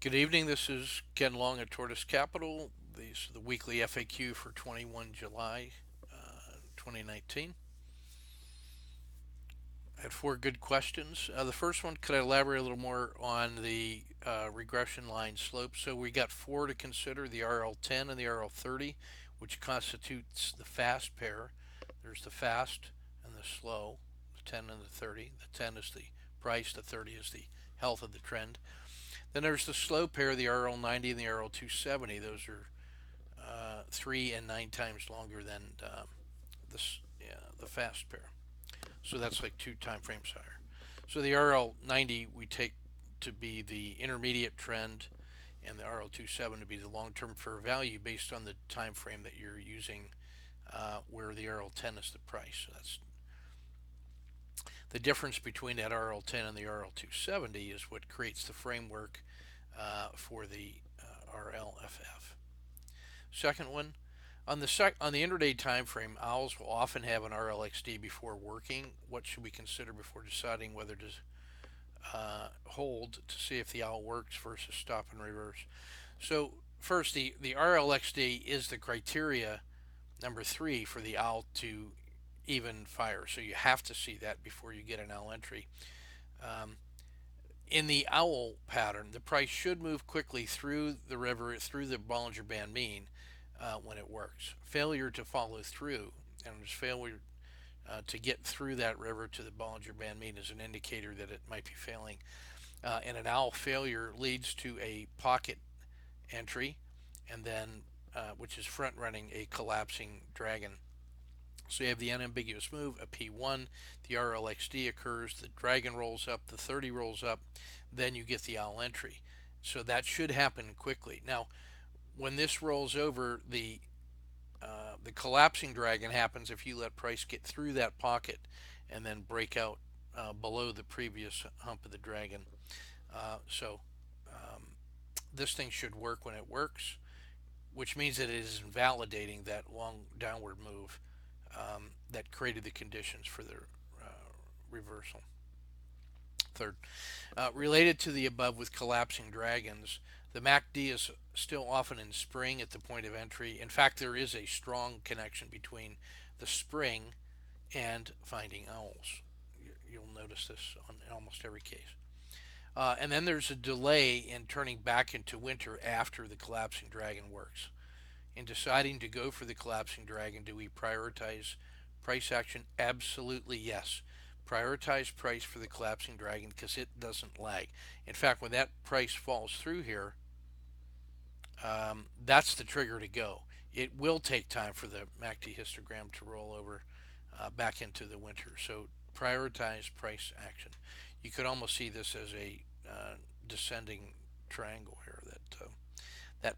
Good evening. This is Ken Long at Tortoise Capital. These are the weekly FAQ for 21 July 2019. I had four good questions. The first one, could I elaborate a little more on the regression line slope? So we got four to consider, the RL10 and the RL30, which constitutes the fast pair. There's the fast and the slow, the 10 and the 30. The 10 is the price, the 30 is the health of the trend. Then there's the slow pair, the RL90 and the RL270. Those are 3 and 9 times longer than the fast pair. So that's like 2 time frames higher. So the RL90 we take to be the intermediate trend, and the RL27 to be the long-term fair value based on the time frame that you're using, where the RL10 is the price. So that's the difference between that RL10 and the RL270 is what creates the framework for the RLFF. Second one, on the intraday time frame, owls will often have an RLXD before working. What should we consider before deciding whether to hold to see if the owl works versus stop and reverse? So first, the RLXD is the criteria number three for the owl to even fire. So you have to see that before you get an owl entry. Um, in the owl pattern, the price should move quickly through the river, through the Bollinger Band mean when it works. Failure to follow through, and there's failure to get through that river to the Bollinger Band mean is an indicator that it might be failing. And an owl failure leads to a pocket entry, and then which is front running a collapsing dragon. So you have the unambiguous move, a P1, the RLXD occurs, the dragon rolls up, the 30 rolls up, then you get the owl entry. So that should happen quickly. Now, when this rolls over, the collapsing dragon happens if you let price get through that pocket and then break out below the previous hump of the dragon. So this thing should work when it works, which means that it is invalidating that long downward move that created the conditions for the reversal. Third, related to the above with collapsing dragons, the MACD is still often in spring at the point of entry. In fact, there is a strong connection between the spring and finding owls. You'll notice this in almost every case. And then there's a delay in turning back into winter after the collapsing dragon works. In deciding to go for the collapsing dragon, do we prioritize price action? Absolutely yes. Prioritize price for the collapsing dragon because it doesn't lag. In fact, when that price falls through here, that's the trigger to go. It will take time for the MACD histogram to roll over back into the winter. So prioritize price action. You could almost see this as a descending triangle here. That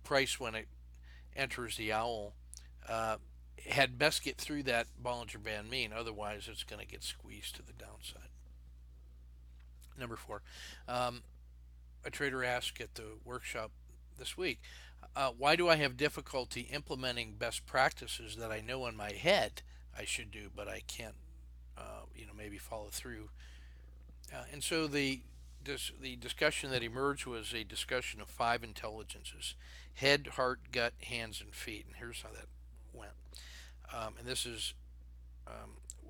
price when it enters the owl had best get through that Bollinger Band mean. Otherwise, it's going to get squeezed to the downside. Number four, a trader asked at the workshop this week, why do I have difficulty implementing best practices that I know in my head I should do, but I can't, maybe follow through? And so the discussion that emerged was a discussion of five intelligences: head, heart, gut, hands, and feet. And here's how that went. And this is,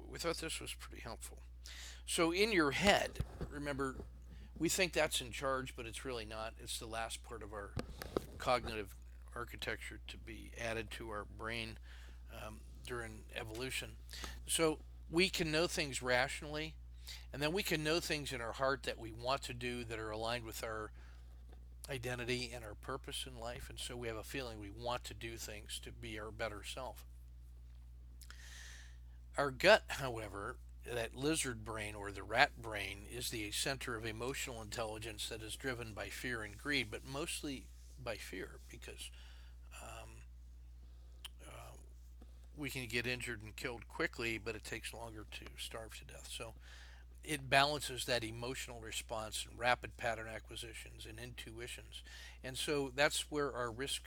we thought this was pretty helpful. So in your head, remember, we think that's in charge, but it's really not. It's the last part of our cognitive architecture to be added to our brain during evolution. So we can know things rationally, and then we can know things in our heart that we want to do that are aligned with our identity and our purpose in life. And so we have a feeling we want to do things to be our better self. Our gut, however, that lizard brain or the rat brain, is the center of emotional intelligence that is driven by fear and greed, but mostly by fear because um, uh, we can get injured and killed quickly, but it takes longer to starve to death. So it balances that emotional response and rapid pattern acquisitions and intuitions. And so that's where our risk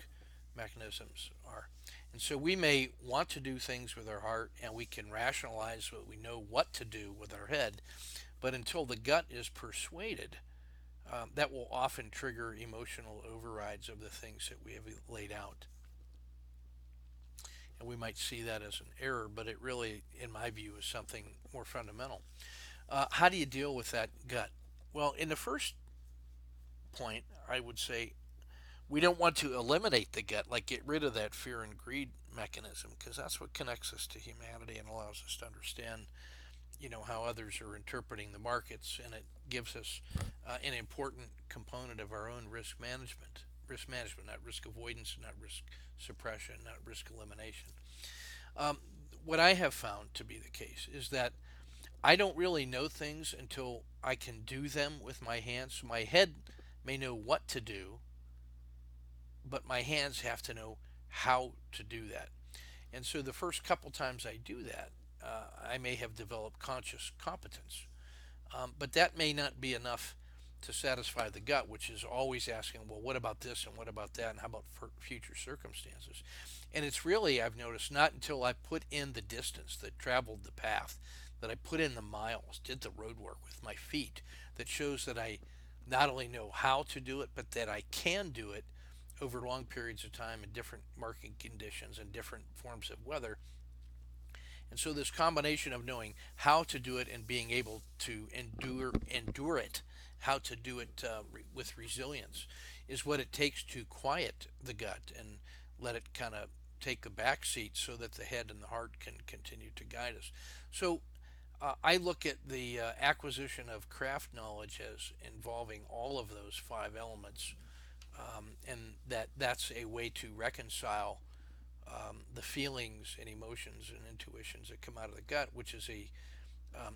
mechanisms are. And so we may want to do things with our heart and we can rationalize what we know what to do with our head, but until the gut is persuaded, that will often trigger emotional overrides of the things that we have laid out. And we might see that as an error, but it really, in my view, is something more fundamental. How do you deal with that gut? Well, in the first point, I would say we don't want to eliminate the gut, like get rid of that fear and greed mechanism, because that's what connects us to humanity and allows us to understand, how others are interpreting the markets, and it gives us an important component of our own risk management, not risk avoidance, not risk suppression, not risk elimination. um, what I have found to be the case is that I don't really know things until I can do them with my hands. So my head may know what to do, but my hands have to know how to do that. And so the first couple times I do that, I may have developed conscious competence. But that may not be enough to satisfy the gut, which is always asking, well, what about this and what about that, and how about future circumstances? And it's really, I've noticed, not until I put in the distance, that traveled the path, that I put in the miles, did the road work with my feet, that shows that I not only know how to do it, but that I can do it over long periods of time in different market conditions and different forms of weather. And so this combination of knowing how to do it and being able to endure it, how to do it with resilience, is what it takes to quiet the gut and let it kind of take a back seat so that the head and the heart can continue to guide us. So I look at the acquisition of craft knowledge as involving all of those five elements, and that's a way to reconcile the feelings and emotions and intuitions that come out of the gut, which is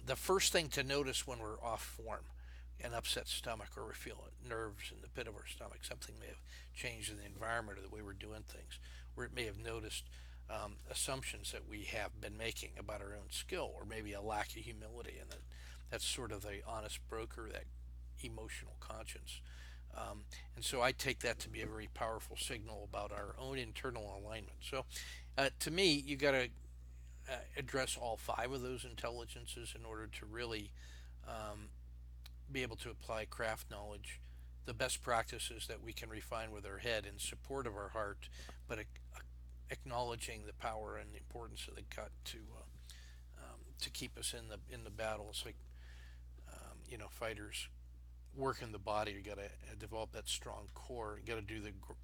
the first thing to notice when we're off form, an upset stomach, or we feel nerves in the pit of our stomach. Something may have changed in the environment or the way we're doing things, or it may have noticed assumptions that we have been making about our own skill, or maybe a lack of humility, and that's sort of the honest broker, that emotional conscience. And so I take that to be a very powerful signal about our own internal alignment. So to me, you got to address all five of those intelligences in order to really um, be able to apply craft knowledge, the best practices that we can refine with our head in support of our heart, but acknowledging the power and the importance of the gut to keep us in the battle. It's like fighters work in the body. You got to develop that strong core. You got to do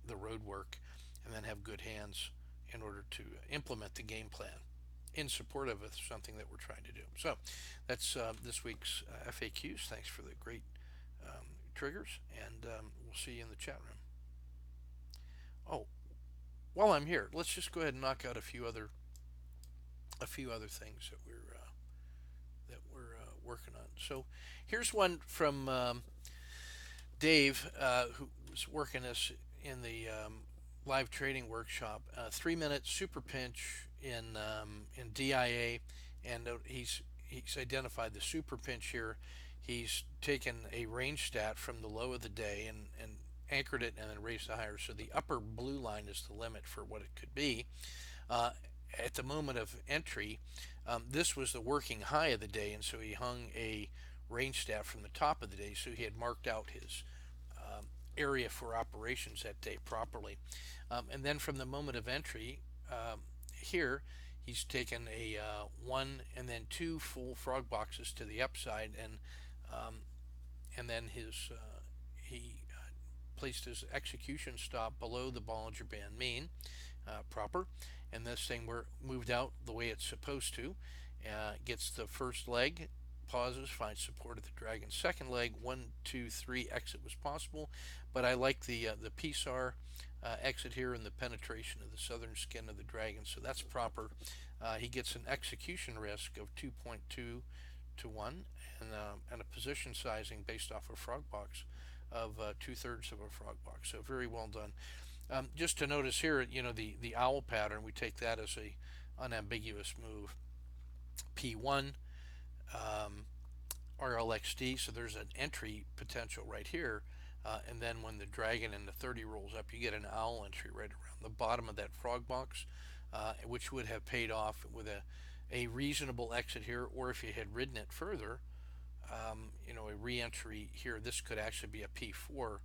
the road work, and then have good hands in order to implement the game plan in support of something that we're trying to do. So that's this week's FAQs. Thanks for the great triggers, and we'll see you in the chat room. Oh, while I'm here, let's just go ahead and knock out a few other things that we're working on. So here's one from Dave, who was working us in the live trading workshop. 3 minute super pinch in DIA, and he's identified the super pinch here. He's taken a range stat from the low of the day and anchored it and then raised it higher. So the upper blue line is the limit for what it could be. Uh, at the moment of entry, this was the working high of the day, and so he hung a range stat from the top of the day. So he had marked out his area for operations that day properly. And then from the moment of entry, here he's taken a one and then two full frog boxes to the upside, um, and then he placed his execution stop below the Bollinger Band mean, proper, and this thing moved out the way it's supposed to. Gets the first leg, pauses, finds support at the dragon. Second leg, 1, 2, 3 exit was possible, but I like the PSAR exit here and the penetration of the southern skin of the dragon, so that's proper. He gets an execution risk of 2.2 to 1, and a position sizing based off a frog box of 2/3 of a frog box. So very well done. Just to notice here, the owl pattern, we take that as a unambiguous move. P1, um, RLXD, so there's an entry potential right here. And then when the dragon and the 30 rolls up, you get an owl entry right around the bottom of that frog box, which would have paid off with a reasonable exit here, or if you had ridden it further, a re-entry here. This could actually be a P4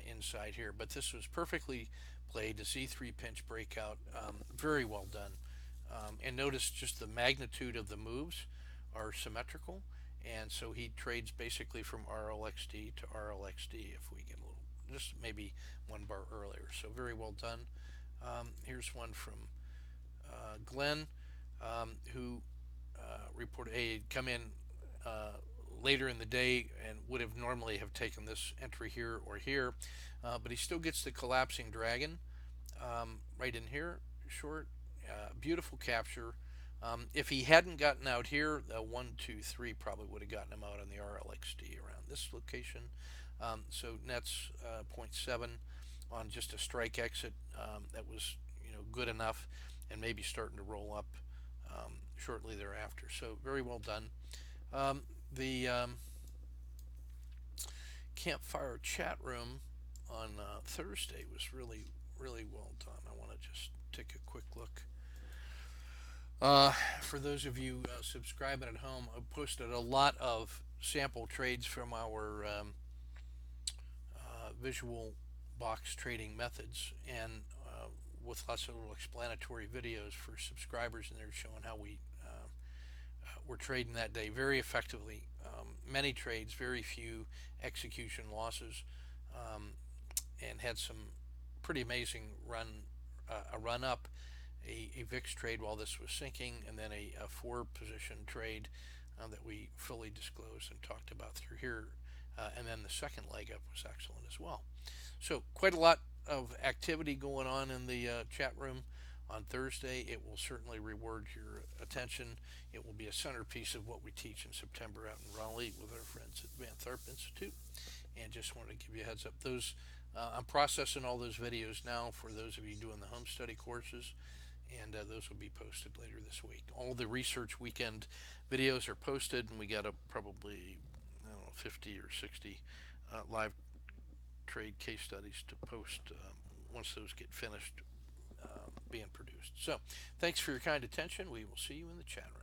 inside here, but this was perfectly played. A Z3 pinch breakout, very well done. And notice just the magnitude of the moves are symmetrical, and so he trades basically from RLXD to RLXD if we get a little, just maybe one bar earlier. So very well done. Here's one from Glenn, who reported he had come in uh, later in the day and would have normally have taken this entry here or here, but he still gets the collapsing dragon right in here, short, beautiful capture. If he hadn't gotten out here, the 1, 2, 3 probably would have gotten him out on the RLXD around this location. So nets 0.7 on just a strike exit that was good enough, and maybe starting to roll up shortly thereafter. So very well done. The campfire chat room on Thursday was really well done. I want to just take a quick look. For those of you subscribing at home, I posted a lot of sample trades from our visual box trading methods, and with lots of little explanatory videos for subscribers in there showing how we were trading that day very effectively. Many trades, very few execution losses, and had some pretty amazing a run up, a VIX trade while this was sinking, and then a 4 position trade that we fully disclosed and talked about through here. And then the second leg up was excellent as well. So quite a lot of activity going on in the chat room on Thursday. It will certainly reward your attention. It will be a centerpiece of what we teach in September out in Raleigh with our friends at Van Tharp Institute. And just wanted to give you a heads up. Those I'm processing all those videos now for those of you doing the home study courses, and those will be posted later this week. All the research weekend videos are posted, and we got probably, I don't know, 50 or 60 live trade case studies to post once those get finished being produced. So thanks for your kind attention. We will see you in the chat room.